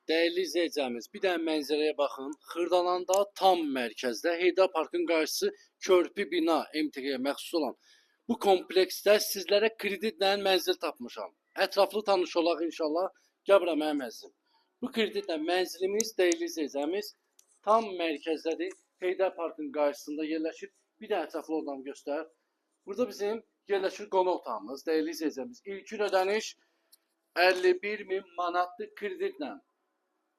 Değerli izleyicilerimiz, bir dənə mənzərəyə baxın. Xırdalanda tam mərkəzdə Heydər Parkın qarşısı körpü bina MTQ-yə məxsus olan bu kompleksdə sizlərə kreditlə mənzil tapmışam. Ətraflı tanış olaq inşallah. Gəl bura mənim əzizim. Bu kreditlə mənzilimiz, değerli izleyicilerimiz, tam mərkəzdədir. Heydər Parkın qarşısında yerləşir. Bir də ətraflı odamı göstər. Burada bizim yerləşir qonaq otağımız, değerli izleyicilerimiz. İlkin ödəniş 51.000 manatlı kreditlə.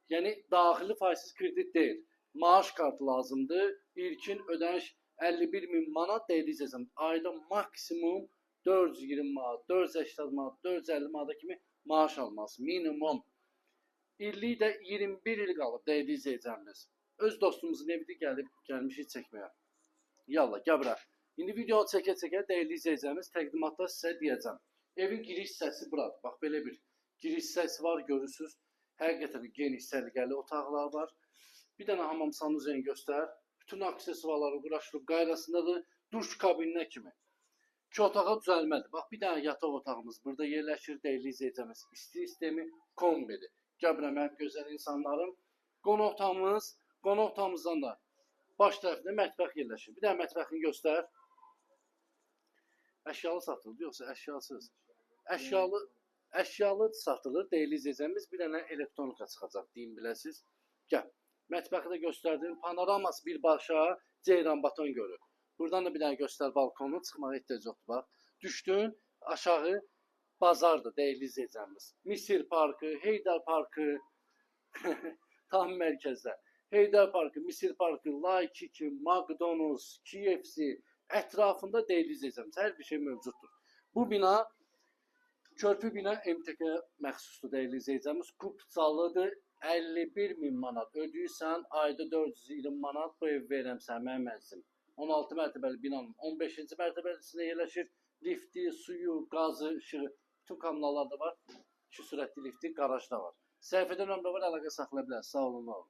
Yəni daxili faizsiz kredit deyil. Maaş kartı lazımdır. İlkin ödəniş 51.000 manat değerli izleyicilerimiz. Ayda maksimum 420 manat, 480 manat, 450 manata kimi maaş alması minimum. İllik də 21 il qalıb değerli izleyicilerimiz. Öz dostumuzun evidir gəlmişik çəkməyə. Yallah gəl bura. İndi video çəkə-çəkə değerli izleyicilerimiz təqdimatda sizə deyəcəm. Evin giriş hissəsi buradır. Bax belə bir giriş hissəsi var, görürsüz. Həqiqətən geniş, səliqəli otaqlar var. Bir dənə hamam sanuzeni göstər. Bütün aksesuarları quraşdırıb qayrasındadır. Duş kabininə kimi. 2 otağa düzəlmədir. Bax bir dənə yataq otağımız burada yerləşir değerli izleyicilerimiz. İsti sistemi kombidir. Gəl bura mənim gözəl insanlarım. Qonaq otağımızdan da baş tərəfində mətbəx yerləşir. Bir dənə mətbəxini göstər. Əşyalı satılır, yoxsa əşyasız? Əşyalı satılır değerli izleyicilerimiz. Bir dənə elektronika çıxacaq deyim biləsiz. Gəl. Mətbəxi də göstərdim. Panoraması birbaşa Ceyranbatan Gölü. Buradan da bir dənə göstər balkonu. Çıxmağa ehtiyac yoxdur bax. Düşdün aşağı bazardır değerli izleyicilerimiz. Misir Parkı, Heydər Parkı tam mərkəzdə. Heydər Parkı, Misir Parkı, Like, McDonald's, KFC ətrafında değerli izleyicilerimiz hər bir şey mövcuddur. Bu bina körpü bina MTK məxsusdur değerli izleyicilerimiz. Kupçalıdır. 51.000 manat ödəyirsən, ayda 420 manat bu ev verəm sən mənim əzizim. 16 mərtəbəli binanın 15-ci mərtəbəsində yerləşir. Lifti, suyu, qazı, işığı, bütün kanallarda var. 2 sürətli lifti, garajda var. Səhifədə nömrə var, əlaqə saxlaya bilərsiniz. Sağ olun.